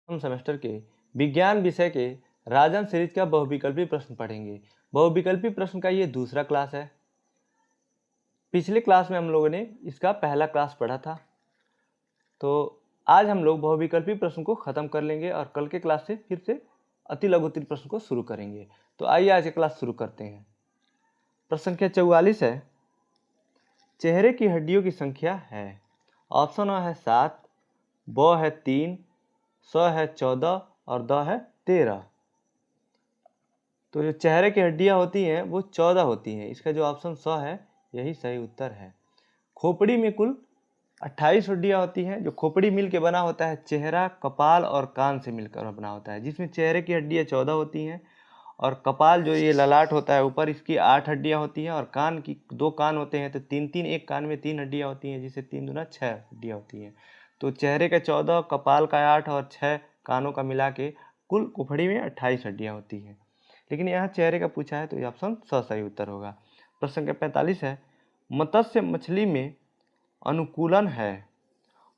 हम सेमेस्टर के विज्ञान विषय के राजन सीरीज का बहुविकल्पी प्रश्न पढ़ेंगे। बहुविकल्पी प्रश्न का ये दूसरा क्लास है। पिछले क्लास में हम लोगों ने इसका पहला क्लास पढ़ा था, तो आज हम लोग बहुविकल्पी प्रश्न को खत्म कर लेंगे और कल के क्लास से फिर से अति लघुत्तरीय प्रश्न को शुरू करेंगे। तो आइए आज की क्लास शुरू करते हैं। प्रश्न संख्या 44 है, चेहरे की हड्डियों की संख्या है। ऑप्शन आ है 7, ब है 3, स है 14 और द है 13। तो जो चेहरे की हड्डियां होती हैं वो 14 होती हैं। इसका जो ऑप्शन स है यही सही उत्तर है। खोपड़ी में कुल 28 हड्डियां होती हैं। जो खोपड़ी मिल के बना होता है चेहरा, कपाल और कान से मिलकर बना होता है, जिसमें चेहरे की हड्डियां 14 होती हैं और कपाल जो ये ललाट होता है ऊपर, इसकी 8 हड्डियां होती हैं और कान की 2 कान होते हैं, तो 3-3 एक कान में 3 हड्डियां होती हैं, जिससे 3 दूना 6 हड्डियां होती हैं। तो चेहरे का 14, कपाल का 8 और 6 कानों का मिला के कुल खोपड़ी में 28 हड्डियां होती हैं। लेकिन यहाँ चेहरे का पूछा है तो ये ऑप्शन स सही उत्तर होगा। प्रश्न संख्या 45 है, मत्स्य मछली में अनुकूलन है।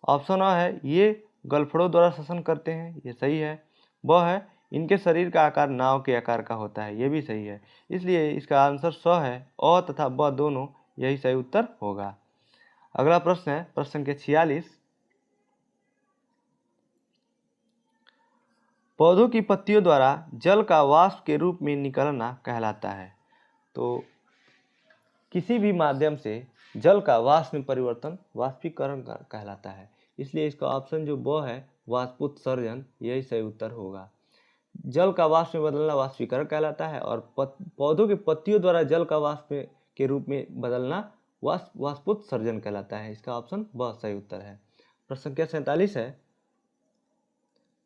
ऑप्शन आ है ये गलफड़ों द्वारा श्वसन करते हैं, ये सही है। ब है इनके शरीर का आकार नाव के आकार का होता है, ये भी सही है। इसलिए इसका आंसर स है। अ तथा ब दोनों यही सही उत्तर होगा। अगला प्रश्न है प्रश्न संख्या 46, पौधों की पत्तियों द्वारा जल का वाष्प के रूप में निकलना कहलाता है। तो किसी भी माध्यम से जल का वाष्प में परिवर्तन वाष्पीकरण कहलाता है। इसलिए इसका ऑप्शन जो ब है वाष्पोत्सर्जन यही सही उत्तर होगा। जल का वाष्प में बदलना वाष्पीकरण कहलाता है और पौधों की पत्तियों द्वारा जल का वाष्प के रूप में बदलना वाष्पोत्सर्जन कहलाता है। इसका ऑप्शन ब सही उत्तर है। प्रश्न संख्या 47 है,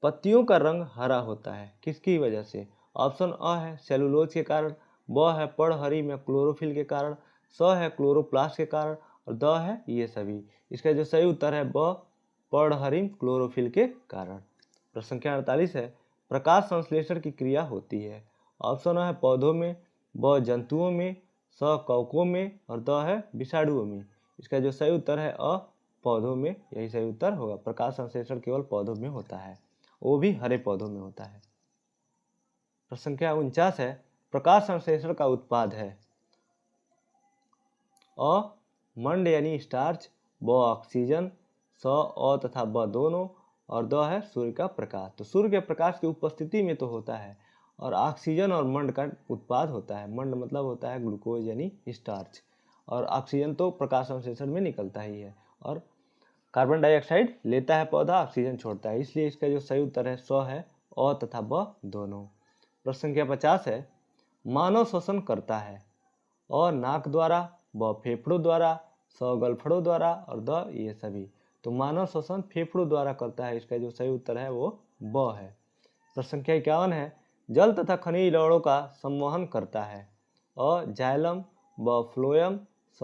पत्तियों का रंग हरा होता है किसकी वजह से। ऑप्शन अ है सेलुलोज के कारण, ब है पर्णहरित में क्लोरोफिल के कारण, स है क्लोरोप्लास्ट के कारण और द है ये सभी। इसका जो सही उत्तर है ब पर्णहरित क्लोरोफिल के कारण। प्रश्न संख्या 48 है, प्रकाश संश्लेषण की क्रिया होती है। ऑप्शन अ है पौधों में, ब जंतुओं में, स कवकों में और द है विषाणुओं में। इसका जो सही उत्तर है अ पौधों में यही सही उत्तर होगा। प्रकाश संश्लेषण केवल पौधों में होता है, वो भी हरे पौधों में होता है। प्रश्न संख्या 49 है, प्रकाश संश्लेषण का उत्पाद है। अ मंड यानी स्टार्च, ब ऑक्सीजन, स अ तथा ब दोनों और द है सूर्य का प्रकाश। तो सूर्य के प्रकाश की उपस्थिति में तो होता है और ऑक्सीजन और मंड का उत्पाद होता है। मंड मतलब होता है ग्लूकोज यानी स्टार्च, और ऑक्सीजन तो प्रकाश संश्लेषण में निकलता ही है और कार्बन डाइऑक्साइड लेता है पौधा, ऑक्सीजन छोड़ता है। इसलिए इसका जो सही उत्तर है स है, अ तथा ब दोनों। प्रश्न संख्या 50 है, मानव श्वसन करता है। अ नाक द्वारा, ब फेफड़ों द्वारा, स गलफड़ों द्वारा और द ये सभी। तो मानव श्वसन फेफड़ों द्वारा करता है। इसका जो सही उत्तर है वो ब है। प्रश्न संख्या 51 है, जल तथा खनिज लवणों का संवहन करता है। अ जाइलम, ब फ्लोएम, स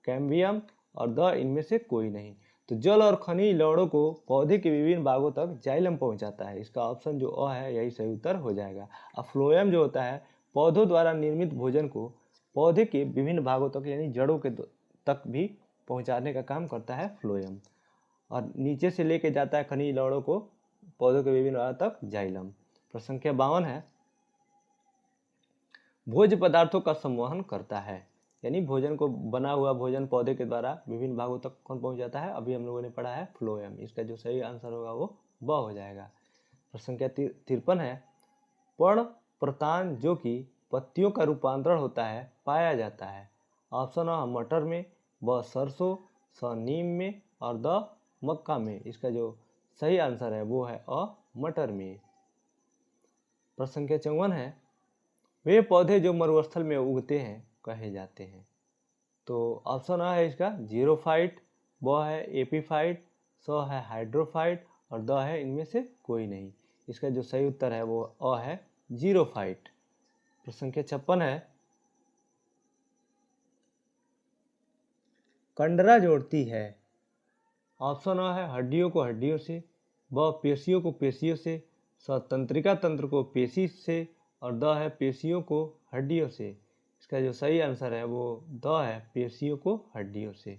कैम्बियम और द इनमें से कोई नहीं। तो जल और खनिज लवणों को पौधे के विभिन्न भागों तक जाइलम पहुंचाता है। इसका ऑप्शन जो अ है यही सही उत्तर हो जाएगा। और फ्लोएम जो होता है पौधों द्वारा निर्मित भोजन को पौधे के विभिन्न भागों तक यानी जड़ों के तक भी पहुंचाने का काम करता है फ्लोएम, और नीचे से लेके जाता है खनिज लवणों को पौधों के विभिन्न भागों तक जाइलम। प्रश्न संख्या 52 है, भोज्य पदार्थों का संवहन करता है। यानी भोजन को, बना हुआ भोजन पौधे के द्वारा विभिन्न भागों तक कौन पहुंचाता है, अभी हम लोगों ने पढ़ा है फ्लोएम। इसका जो सही आंसर होगा वो ब हो जाएगा। प्रश्न संख्या 53 है, पर्ण प्रतान जो कि पत्तियों का रूपांतरण होता है पाया जाता है। ऑप्शन अ मटर में, ब सरसों, स नीम में और द मक्का में। इसका जो सही आंसर है वो है अ मटर में। प्रश्न संख्या 54 है, वे पौधे जो मरुस्थल में उगते हैं कहे जाते हैं। तो ऑप्शन आ है इसका जीरोफाइट, ब है एपीफाइट, स है हाइड्रोफाइट और द है इनमें से कोई नहीं। इसका जो सही उत्तर है वो अ है जीरोफाइट। प्रश्न संख्या 56 है, कंडरा जोड़ती है। ऑप्शन अ है हड्डियों को हड्डियों से, ब पेशियों को पेशियों से, स तंत्रिका तंत्र को पेशी से और द है पेशियों को हड्डियों से। इसका जो सही आंसर है वो द है पेशियों को हड्डियों से।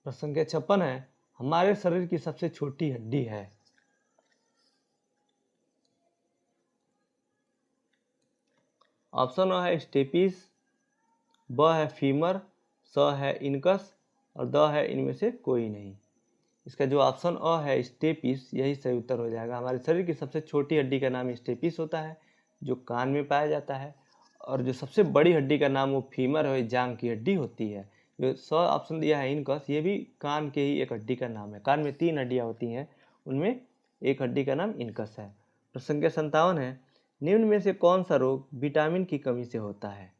प्रश्न संख्या 56 है, हमारे शरीर की सबसे छोटी हड्डी है। ऑप्शन अ है स्टेपिस, ब है फीमर, स है इनकस और द है इनमें से कोई नहीं। इसका जो ऑप्शन अ है स्टेपिस, यही सही उत्तर हो जाएगा। हमारे शरीर की सबसे छोटी हड्डी का नाम स्टेपिस होता है, जो कान में पाया जाता है, और जो सबसे बड़ी हड्डी का नाम वो फीमर है, जांग की हड्डी होती है। जो स ऑप्शन दिया है इनकस, ये भी कान के ही एक हड्डी का नाम है। कान में 3 हड्डियाँ होती हैं, उनमें एक हड्डी का नाम इनकस है। प्रश्न संख्या 57 है, निम्न में से कौन सा रोग विटामिन की कमी से होता है?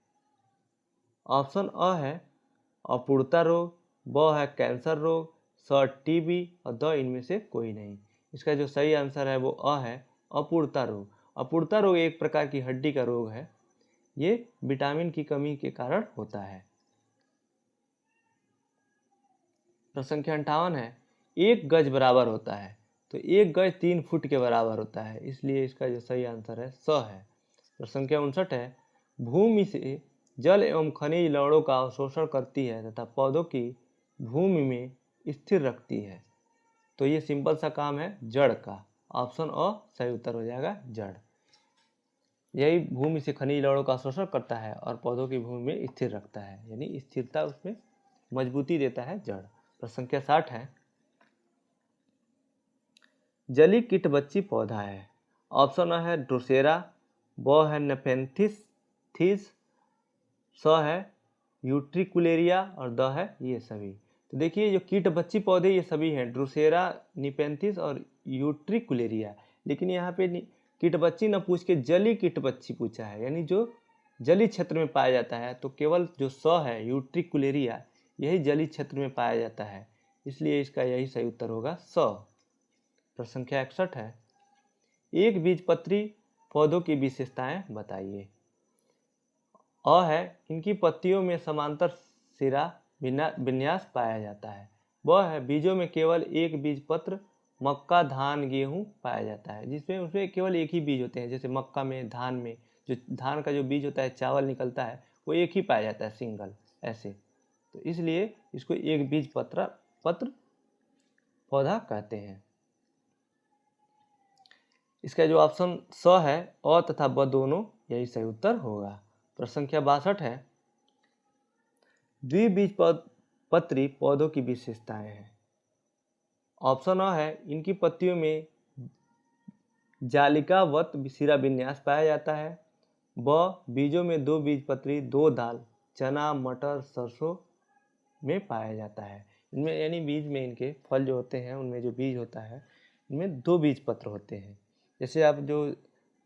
ऑप्शन अ है अपूर्णता रोग, ब है कैंसर रोग, स टीबी और द इनमें से कोई नहीं। इसका जो सही आंसर है वो अ है अपूर्णता रोग। अपूर्णता रोग एक प्रकार की हड्डी का रोग है, ये विटामिन की कमी के कारण होता है। प्रश्न संख्या 58 है, 1 गज बराबर होता है, तो 1 गज 3 फुट के बराबर होता है, इसलिए इसका जो सही आंसर है स है। प्रश्न संख्या 59 है, भूमि से जल एवं खनिज लवणों का अवशोषण करती है तथा पौधों की भूमि में स्थिर रखती है, तो ये सिंपल सा काम है जड़ का। ऑप्शन अ सही उत्तर हो जाएगा, जड़। यही भूमि से खनिज लवणों का अवशोषण करता है और पौधों की भूमि में स्थिर रखता है, यानी स्थिरता उसमें मजबूती देता है जड़। प्रश्न संख्या 60 है, जली कीटबच्ची पौधा है। ऑप्शन अ है ड्रोसेरा, ब है नेपेंथिस थीस, स है यूट्रिकुलेरिया और द है ये सभी। तो देखिए जो कीटबच्ची पौधे ये सभी हैं, ड्रोसेरा, निपेंथिस और यूट्रिकुलेरिया। लेकिन यहाँ पे कीटबच्ची न पूछ के जली कीटबच्ची पूछा है, यानी जो जली क्षेत्र में पाया जाता है, तो केवल जो स है यूट्रिकुलेरिया यही जली क्षेत्र में पाया जाता है, इसलिए इसका यही सही उत्तर होगा स। प्रश्न संख्या 61 है, एक बीजपत्री पौधों की विशेषताएं बताइए। अ है इनकी पत्तियों में समांतर सिरा विन्यास पाया जाता है। ब है बीजों में केवल एक बीजपत्र मक्का, धान, गेहूं पाया जाता है, जिसमें उसमें केवल एक ही बीज होते हैं। जैसे मक्का में, धान में जो धान का जो बीज होता है, चावल निकलता है, वो एक ही पाया जाता है, सिंगल ऐसे। तो इसलिए इसको एक बीज पत्र पौधा कहते हैं। इसका जो ऑप्शन स है अ तथा ब दोनों यही सही उत्तर होगा। प्रश्न संख्या 62 है, द्विबीजपत्री पौधों की विशेषताएं हैं। ऑप्शन अ है इनकी पत्तियों में जालिकावत सिरा विन्यास पाया जाता है। ब बीजों में 2 बीजपत्री 2 दाल, चना, मटर, सरसों में पाया जाता है। इनमें यानी बीज में इनके फल जो होते हैं, उनमें जो बीज होता है, इनमें 2 बीज पत्र होते हैं। जैसे आप जो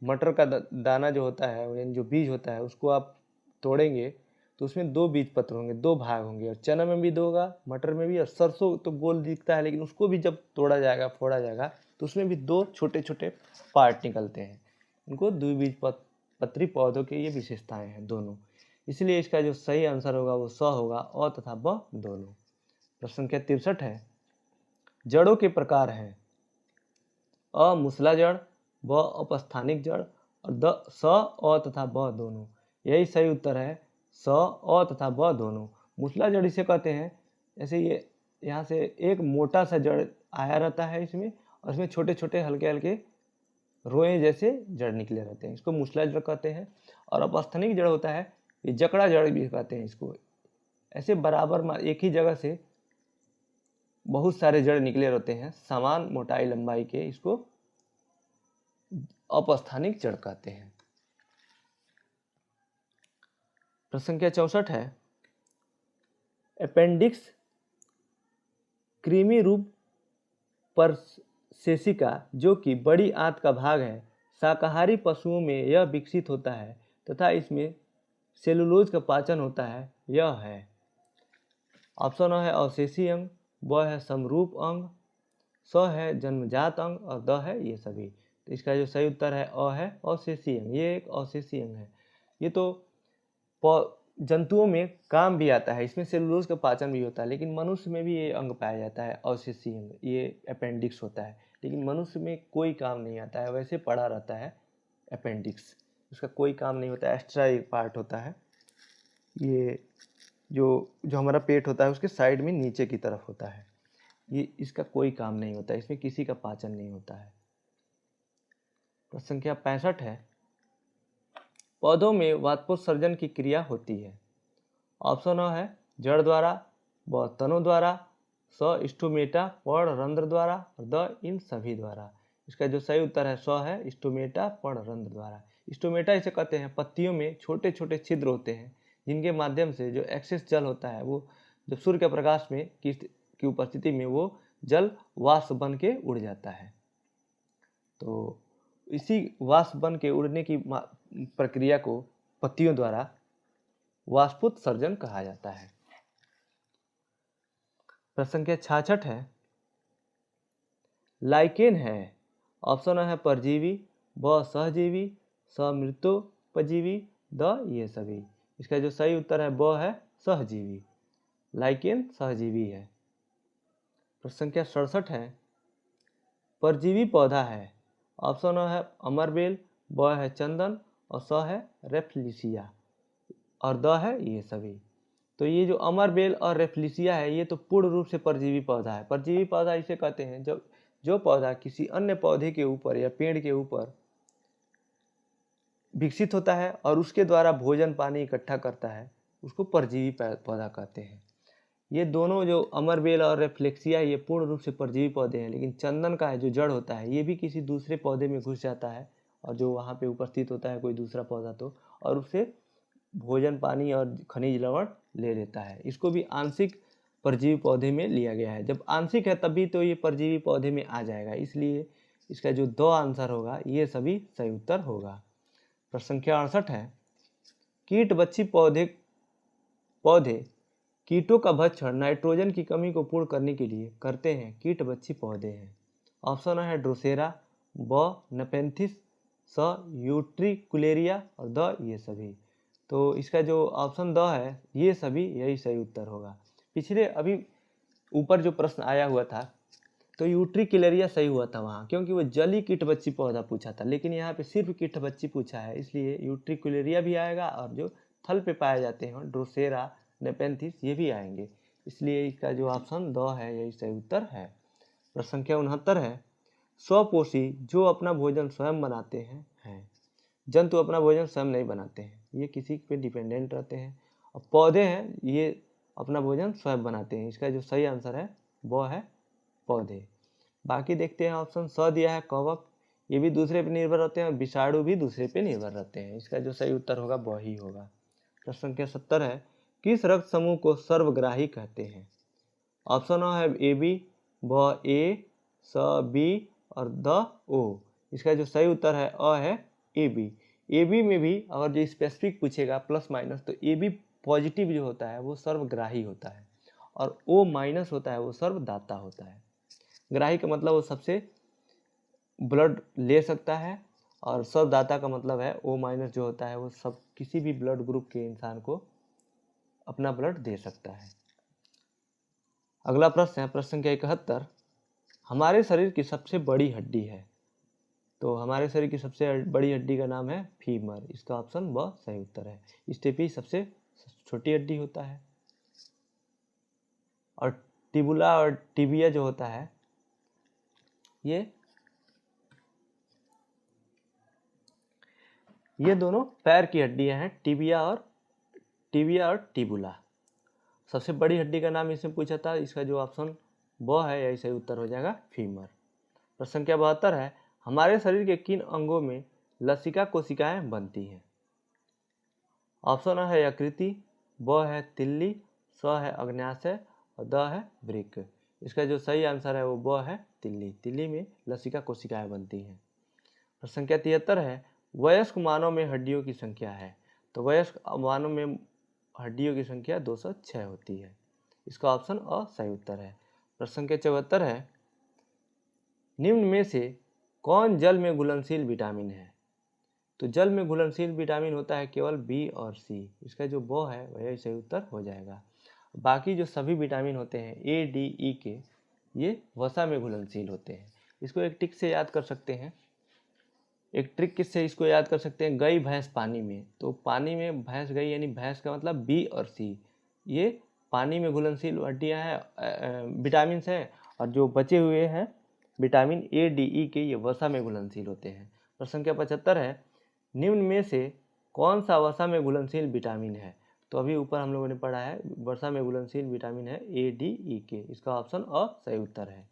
मटर का दाना जो होता है, यानी जो बीज होता है, उसको आप तोड़ेंगे तो उसमें 2 बीज पत्र होंगे, 2 भाग होंगे, और चना में भी 2 होगा, मटर में भी, और सरसों तो गोल दिखता है, लेकिन उसको भी जब तोड़ा जाएगा, फोड़ा जाएगा, तो उसमें भी 2 छोटे छोटे पार्ट निकलते हैं। इनको द्विबीज पत्री पौधों की ये विशेषताएं हैं दोनों, इसलिए इसका जो सही आंसर होगा वो स होगा, अ तथा ब दोनों। प्रश्न संख्या 63 है, जड़ों के प्रकार हैं। अ मूसला जड़, ब अपस्थानिक जड़ और द स अ तथा ब दोनों। यही सही उत्तर है, स अ तथा ब दोनों। मूसला जड़ इसे कहते हैं, जैसे ये यहाँ से एक मोटा सा जड़ आया रहता है इसमें, और इसमें छोटे छोटे हल्के हल्के रोए जैसे जड़ निकले रहते हैं, इसको मूसला जड़ कहते हैं। और अपस्थानिक जड़ होता है, ये जकड़ा जड़ भी कहते हैं इसको। ऐसे बराबर एक ही जगह से बहुत सारे जड़ निकले रहते हैं, समान मोटाई लंबाई के, इसको अपस्थानिक जड़ कहते हैं। प्रश्न संख्या 64 है, अपेंडिक्स कृमि रूप पर सेसिका जो कि बड़ी आंत का भाग है, शाकाहारी पशुओं में यह विकसित होता है तथा इसमें सेलुलोज का पाचन होता है, यह है। ऑप्शन अ है अवशेषी अंग, ब है समरूप अंग, स है जन्मजात अंग और द है ये सभी। तो इसका जो सही उत्तर है अ है अवशेषी अंग। ये एक अवशेषी अंग है, ये तो जंतुओं में काम भी आता है, इसमें सेलुलोज का पाचन भी होता है, लेकिन मनुष्य में भी ये अंग पाया जाता है, अवशेषी अंग, ये अपेंडिक्स होता है, लेकिन मनुष्य में कोई काम नहीं आता है, वैसे पड़ा रहता है अपेंडिक्स, उसका कोई काम नहीं होता है, एक्स्ट्रा एक पार्ट होता है। ये जो हमारा पेट होता है उसके साइड में नीचे की तरफ होता है, ये इसका कोई काम नहीं होता है, इसमें किसी का पाचन नहीं होता है। प्रश्न संख्या 65 है, पौधों में वाष्पोत्सर्जन की क्रिया होती है? ऑप्शन अ है जड़ द्वारा, ब तनों द्वारा, स स्टोमेटा पर्णरंध्र द्वारा और द इन सभी द्वारा। इसका जो सही उत्तर है स है स्टोमेटा पर्णरंध्र द्वारा। स्टोमेटा इसे कहते हैं पत्तियों में छोटे छोटे छिद्र होते हैं जिनके माध्यम से जो एक्सेस जल होता है वो जब सूर्य के प्रकाश में की उपस्थिति में वो जल वाष्प बन के उड़ जाता है। तो इसी वाष्प बन के उड़ने की प्रक्रिया को पत्तियों द्वारा वाष्पोत्सर्जन कहा जाता है। प्रश्न संख्या 66 है, लाइकेन है। ऑप्शन है परजीवी, ब सहजीवी, स मृतोपजीवी, द ये सभी। इसका जो सही उत्तर है ब है सहजीवी। लाइकेन सहजीवी है। प्रश्न संख्या 67 है, परजीवी पौधा है। ऑप्शन है अमरबेल, ब है चंदन और स है रेफ्लिसिया और द है ये सभी। तो ये जो अमरबेल और रेफ्लिसिया है ये तो पूर्ण रूप से परजीवी पौधा है। परजीवी पौधा इसे कहते हैं जब जो पौधा किसी अन्य पौधे के ऊपर या पेड़ के ऊपर विकसित होता है और उसके द्वारा भोजन पानी इकट्ठा करता है उसको परजीवी पौधा कहते हैं। ये दोनों जो अमरबेल और रेफ्लेक्सिया ये पूर्ण रूप से परजीवी पौधे हैं, लेकिन चंदन का है जो जड़ होता है ये भी किसी दूसरे पौधे में घुस जाता है और जो वहाँ पे उपस्थित होता है कोई दूसरा पौधा तो और उससे भोजन पानी और खनिज लवण ले लेता है। इसको भी आंशिक परजीवी पौधे में लिया गया है। जब आंशिक है तभी तो ये परजीवी पौधे में आ जाएगा, इसलिए इसका जो दो आंसर होगा ये सभी सही उत्तर होगा। प्रश्न संख्या 68 है, कीट बच्ची पौधे कीटों का भक्षण नाइट्रोजन की कमी को पूर्ण करने के लिए करते हैं। कीट बच्ची पौधे हैं। ऑप्शन है ड्रोसेरा, ब नेपेंथिस, स यूट्रिकुलेरिया और द ये सभी। तो इसका जो ऑप्शन द है ये सभी यही सही उत्तर होगा। पिछले अभी ऊपर जो प्रश्न आया हुआ था तो यूट्रिकुलेरिया सही हुआ था वहाँ, क्योंकि वो जली कीट बच्ची पौधा पूछा था, लेकिन यहाँ पे सिर्फ कीट बच्ची पूछा है इसलिए यूट्रिकुलेरिया भी आएगा और जो थल पे पाए जाते हैं ड्रोसेरा नेपेंथिस ये भी आएंगे, इसलिए इसका जो ऑप्शन द है यही सही उत्तर है। प्रश्न संख्या 69 है, स्वपोषी जो अपना भोजन स्वयं बनाते हैं। जंतु अपना भोजन स्वयं नहीं बनाते हैं, ये किसी पे डिपेंडेंट रहते हैं। और पौधे हैं ये अपना भोजन स्वयं बनाते हैं। इसका जो सही आंसर है वो है पौधे। बाकी देखते हैं ऑप्शन स दिया है कवक, ये भी दूसरे पे निर्भर रहते हैं और विषाणु भी दूसरे पे निर्भर रहते हैं। इसका जो सही उत्तर होगा वह ही होगा। प्रश्न संख्या 70 है, किस रक्त समूह को सर्वग्राही कहते हैं? ऑप्शन है ए बी, ब ए, स बी और द ओ। इसका जो सही उत्तर है अ है ए बी। ए बी में भी अगर जो स्पेसिफिक पूछेगा प्लस माइनस तो ए बी पॉजिटिव जो होता है वो सर्वग्राही होता है और ओ माइनस होता है वो सर्वदाता होता है। ग्राही का मतलब वो सबसे ब्लड ले सकता है और सर्वदाता का मतलब है ओ माइनस जो होता है वो सब किसी भी ब्लड ग्रुप के इंसान को अपना ब्लड दे सकता है। अगला प्रश्न है प्रश्न संख्या 71, हमारे शरीर की सबसे बड़ी हड्डी है। तो हमारे शरीर की सबसे बड़ी हड्डी का नाम है फीमर। इसका ऑप्शन ब सही उत्तर है। स्टेपी सबसे छोटी हड्डी होता है और टिबुला और टिबिया जो होता है ये दोनों पैर की हड्डियां हैं, टिबिया और टिबुला। सबसे बड़ी हड्डी का नाम इसमें पूछा था, इसका जो ऑप्शन ब है यही सही उत्तर हो जाएगा फीमर। प्रश्न संख्या 72 है, हमारे शरीर के किन अंगों में लसिका कोशिकाएं बनती हैं? ऑप्शन है यकृति, ब है तिल्ली, स है अग्न्याशय और द है वृक्क। इसका जो सही आंसर है वो ब है तिल्ली। तिल्ली में लसिका कोशिकाएं बनती हैं। प्रश्न संख्या 73 है, वयस्क मानव में हड्डियों की संख्या है। तो वयस्क मानव में हड्डियों की संख्या 206 होती है। इसका ऑप्शन अ सही उत्तर है। प्रश्न संख्या 74 है, निम्न में से कौन जल में घुलनशील विटामिन है? तो जल में घुलनशील विटामिन होता है केवल बी और सी। इसका जो ब है वही सही उत्तर हो जाएगा। बाकी जो सभी विटामिन होते हैं ए डी ई के ये वसा में घुलनशील होते हैं। इसको एक ट्रिक से याद कर सकते हैं। एक ट्रिक किससे इसको याद कर सकते हैं, गई भैंस पानी में, तो पानी में भैंस गई यानी भैंस का मतलब बी और सी ये पानी में घुलनशील हड्डियाँ हैं विटामिन हैं और जो बचे हुए हैं विटामिन ए डी ई के ये वसा में घुलनशील होते हैं। प्रश्न संख्या 75 है, निम्न में से कौन सा वसा में घुलनशील विटामिन है? तो अभी ऊपर हम लोगों ने पढ़ा है वसा में घुलनशील विटामिन है ADE इसका ऑप्शन अ सही उत्तर है।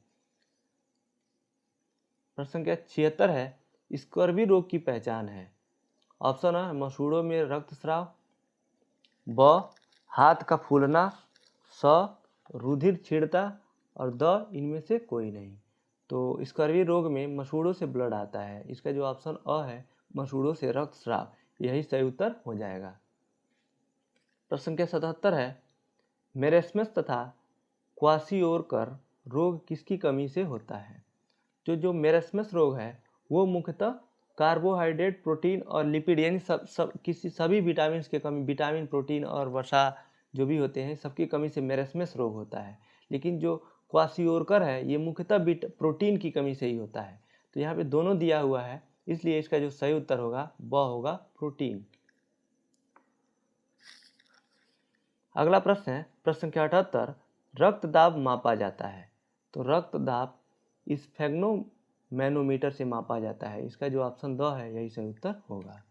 प्रश्न संख्या 76 है, स्कर्वी रोग की पहचान है। ऑप्शन है मसूड़ों में रक्तस्राव, ब हाथ का फूलना, स रुधिर छिड़ता और द इनमें से कोई नहीं। तो स्कर्वी रोग में मसूड़ों से ब्लड आता है, इसका जो ऑप्शन अ है मसूड़ों से रक्तस्राव, यही सही उत्तर हो जाएगा। प्रश्न संख्या 77 है, मेरेस्मस तथा क्वासियोरकर रोग किसकी कमी से होता है? जो मेरेस्मस रोग है वो मुख्यतः कार्बोहाइड्रेट, प्रोटीन और लिपिड यानी सभी विटामिन के कमी, विटामिन, प्रोटीन और वसा जो भी होते हैं सबकी कमी से मेरेस्मस रोग होता है। लेकिन जो क्वासियोरकर है ये मुख्यतः प्रोटीन की कमी से ही होता है। तो यहाँ पे दोनों दिया हुआ है, इसलिए इसका जो सही उत्तर होगा वह होगा प्रोटीन। अगला प्रश्न है प्रश्न संख्या 78, रक्तदाब मापा जाता है। तो रक्तदाब स्फेग्नोमैनोमीटर से मापा जाता है, इसका जो ऑप्शन द है यही सही उत्तर होगा।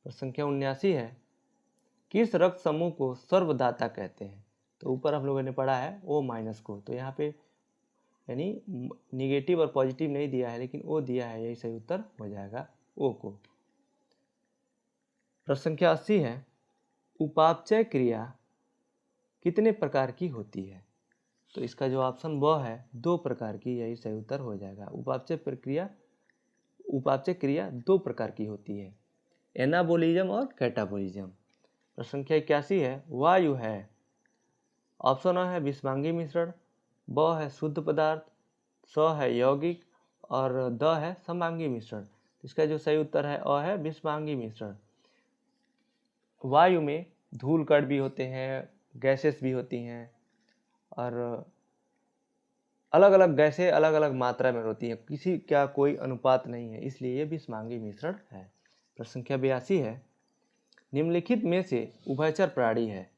प्रश्न संख्या 79 है, किस रक्त समूह को सर्वदाता कहते हैं? तो ऊपर हम लोगों ने पढ़ा है O- को, तो यहाँ पे यानी निगेटिव और पॉजिटिव नहीं दिया है लेकिन O दिया है, यही सही उत्तर हो जाएगा O को। प्रश्न संख्या 80 है, उपापचय क्रिया कितने प्रकार की होती है? तो इसका जो ऑप्शन वह है 2 प्रकार की, यही सही उत्तर हो जाएगा। उपापचय क्रिया 2 प्रकार की होती है, एनाबोलिज्म और कैटाबोलिज्म। प्रश्न संख्या 81 है, वायु है। ऑप्शन अ है विषमांगी मिश्रण, ब है शुद्ध पदार्थ, स है यौगिक और द है समांगी मिश्रण। इसका जो सही उत्तर है अ है विषमांगी मिश्रण। वायु में धूल कण भी होते हैं, गैसेस भी होती हैं और अलग अलग गैसें अलग अलग मात्रा में होती हैं, किसी का कोई अनुपात नहीं है, इसलिए ये विषमांगी मिश्रण है। प्रश्न संख्या 82 है, निम्नलिखित में से उभयचर प्राणी है।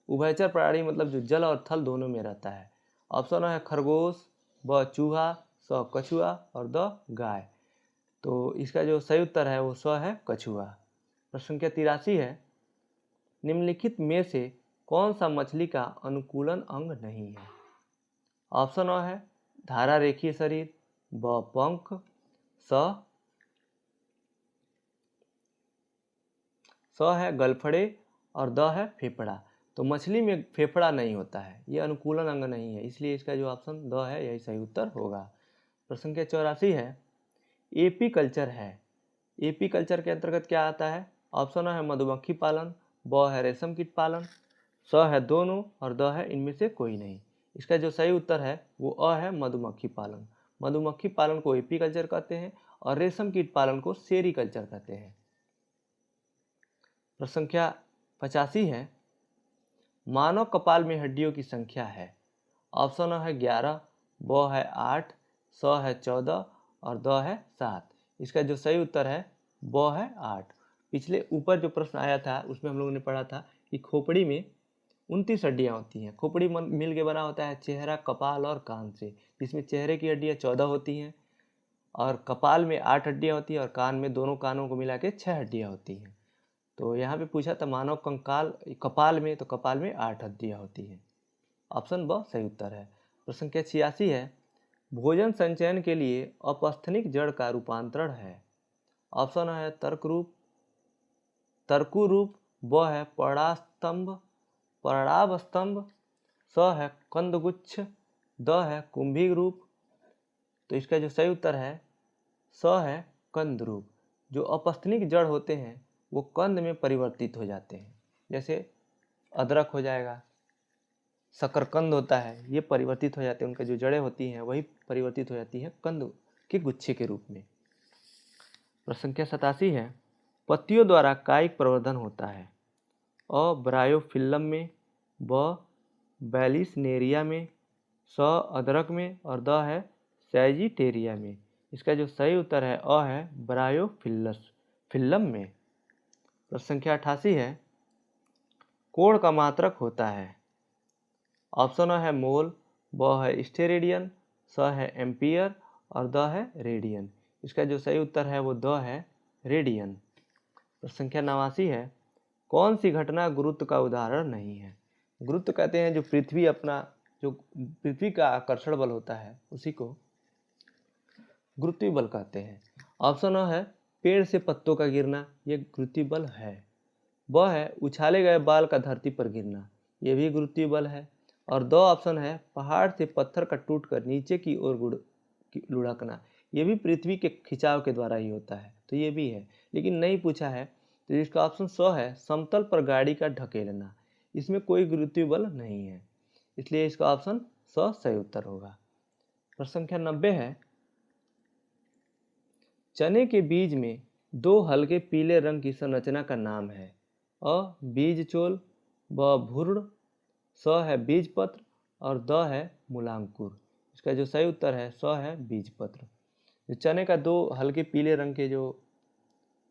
उभयचर प्राणी मतलब जो जल और थल दोनों में रहता है। ऑप्शन है खरगोश, ब चूहा, स कछुआ और द गाय। तो इसका जो सही उत्तर है वो स है कछुआ। प्रश्न संख्या 83 है, निम्नलिखित में से कौन सा मछली का अनुकूलन अंग नहीं है? ऑप्शन अ है धारा रेखीय शरीर, ब पंख, स है गलफड़े और द है फेफड़ा। तो मछली में फेफड़ा नहीं होता है, ये अनुकूलन अंग नहीं है, इसलिए इसका जो ऑप्शन द है यही सही उत्तर होगा। प्रश्न संख्या 84 है, एपी कल्चर है। एपी कल्चर के अंतर्गत क्या आता है? ऑप्शन है मधुमक्खी पालन, ब है रेशम कीट पालन, स है दोनों और द है इनमें से कोई नहीं। इसका जो सही उत्तर है वो अ है मधुमक्खी पालन। मधुमक्खी पालन को एपी कल्चर कहते हैं और रेशम कीट पालन को सेरी कल्चर कहते हैं। प्रश्न संख्या 85 है, मानव कपाल में हड्डियों की संख्या है। ऑप्शन है 11, ब है 8, स है 14 और द है 7। इसका जो सही उत्तर है ब है 8। पिछले ऊपर जो प्रश्न आया था उसमें हम लोगों ने पढ़ा था कि खोपड़ी में 29 हड्डियाँ होती हैं। खोपड़ी मिल के बना होता है चेहरा, कपाल और कान से, जिसमें चेहरे की हड्डियाँ 14 होती हैं और कपाल में 8 हड्डियाँ होती हैं और कान में दोनों कानों को मिला के 6 हड्डियाँ होती हैं। तो यहाँ पे पूछा था मानव कंकाल कपाल में, तो कपाल में 8 हड्डियाँ होती हैं। ऑप्शन ब सही उत्तर है। प्रश्न संख्या 86 है, भोजन संचयन के लिए अपस्थनिक जड़ का रूपांतरण है। ऑप्शन है तर्कु रूप, ब है पर्णाभ स्तंभ, स है कंदगुच्छ, द है कुंभी रूप। तो इसका जो सही उत्तर है स है कंद रूप। जो अपस्थनिक जड़ होते हैं वो कंद में परिवर्तित हो जाते हैं, जैसे अदरक हो जाएगा, शकरकंद होता है, ये परिवर्तित हो जाते हैं, उनका जो जड़ें होती हैं वही परिवर्तित हो जाती हैं कंद के गुच्छे के रूप में। प्रश्न संख्या 87 है, पत्तियों द्वारा कायिक प्रवर्धन होता है। अ ब्रायोफिल्लम में, ब बैलिसनेरिया में, स अदरक में और द है सैजिटेरिया में। इसका जो सही उत्तर है अ है ब्रायोफिल्लम में। प्रश्न संख्या 88 है, कोण का मात्रक होता है। ऑप्शन है मोल, ब है स्टेरेडियन, स है एम्पियर और द है रेडियन। इसका जो सही उत्तर है वो द है रेडियन। प्रश्न संख्या 89 है, कौन सी घटना गुरुत्व का उदाहरण नहीं है? गुरुत्व कहते हैं जो पृथ्वी का आकर्षण बल होता है उसी को गुरुत्वीय बल कहते हैं। ऑप्शन अ है पेड़ से पत्तों का गिरना, ये गुरुत्वीय बल है। वह है उछाले गए बाल का धरती पर गिरना, ये भी गुरुत्वीय बल है। और दो ऑप्शन है पहाड़ से पत्थर का टूटकर नीचे की ओर लुढ़कना, ये भी पृथ्वी के खिंचाव के द्वारा ही होता है, तो ये भी है। लेकिन नहीं पूछा है, तो इसका ऑप्शन स है समतल पर गाड़ी का ढकेलना, इसमें कोई गुरुत्वीय बल नहीं है, इसलिए इसका ऑप्शन स सही उत्तर होगा। प्रश्न संख्या 90 है, चने के बीज में दो हल्के पीले रंग की संरचना का नाम है। अ बीज चोल, ब भ्रूण, स है बीजपत्र और द है मूलांकुर। इसका जो सही उत्तर है स है बीजपत्र। जो चने का दो हल्के पीले रंग के जो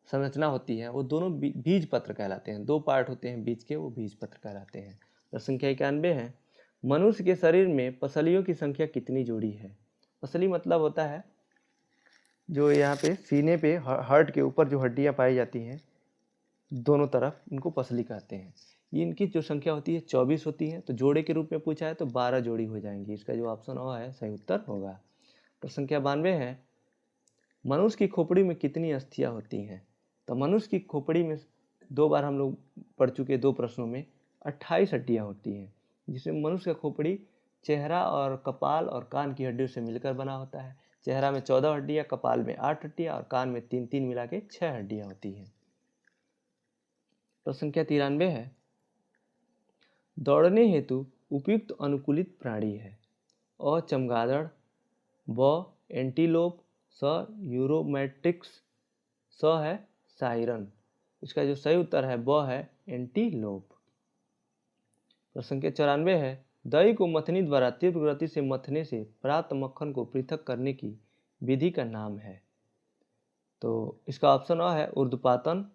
संरचना होती है वो दोनों बीजपत्र कहलाते हैं। दो पार्ट होते हैं बीज के, वो बीजपत्र कहलाते हैं। प्रश्न संख्या 91 है, मनुष्य के शरीर में पसलियों की संख्या कितनी जोड़ी है? पसली मतलब होता है जो यहाँ पे सीने पे हार्ट के ऊपर जो हड्डियाँ पाई जाती हैं दोनों तरफ, इनको पसली कहते हैं। ये इनकी जो संख्या होती है 24 होती है। तो जोड़े के रूप में पूछा है तो 12 जोड़ी हो जाएंगी। इसका जो ऑप्शन अ है सही उत्तर होगा। प्रश्न संख्या 92 है, मनुष्य की खोपड़ी में कितनी अस्थियाँ होती हैं? तो मनुष्य की खोपड़ी में 2 बार हम लोग पढ़ चुके 2 प्रश्नों में 28 हड्डियाँ होती हैं, जिसमें मनुष्य का खोपड़ी चेहरा और कपाल और कान की हड्डियों से मिलकर बना होता है। चेहरा में 14 हड्डियाँ, कपाल में 8 हड्डियाँ और कान में 3 मिला के 6 हड्डियाँ होती हैं। प्रश्न संख्या 93 है, दौड़ने हेतु उपयुक्त अनुकूलित प्राणी है। अ चमगादड़, ब एंटीलोप, स यूरोमेट्रिक्स, स है साइरन। इसका जो सही उत्तर है ब है एंटीलोप। प्रश्न संख्या 94 है, दही को मथनी द्वारा तीव्र गति से मथने से प्राप्त मक्खन को पृथक करने की विधि का नाम है। तो इसका ऑप्शन अ है ऊर्ध्वपातन,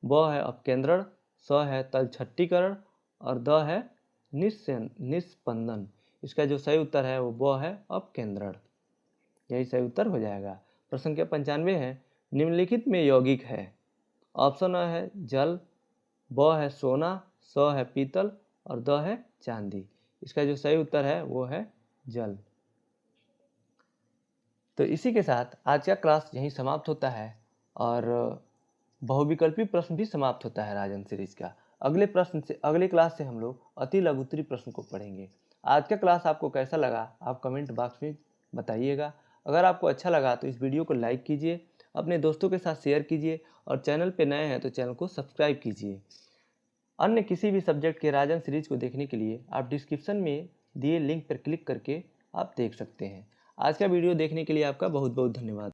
ब है अपकेंद्रण, स है तलछट्टीकरण और द है निस्पंदन। इसका जो सही उत्तर है वो ब है अपकेंद्रण, यही सही उत्तर हो जाएगा। प्रश्न संख्या 95 है, निम्नलिखित में यौगिक है। ऑप्शन अ है जल, ब है सोना, स है पीतल और द है चांदी। इसका जो सही उत्तर है वो है जल। तो इसी के साथ आज का क्लास यहीं समाप्त होता है और बहुविकल्पी प्रश्न भी समाप्त होता है राजन सीरीज का। अगले क्लास से हम लोग अति लघुत्तरी प्रश्न को पढ़ेंगे। आज का क्लास आपको कैसा लगा आप कमेंट बॉक्स में बताइएगा। अगर आपको अच्छा लगा तो इस वीडियो को लाइक कीजिए, अपने दोस्तों के साथ शेयर कीजिए और चैनल पे नए हैं तो चैनल को सब्सक्राइब कीजिए। अन्य किसी भी सब्जेक्ट के राजन सीरीज को देखने के लिए आप डिस्क्रिप्शन में दिए लिंक पर क्लिक करके आप देख सकते हैं। आज का वीडियो देखने के लिए आपका बहुत बहुत धन्यवाद।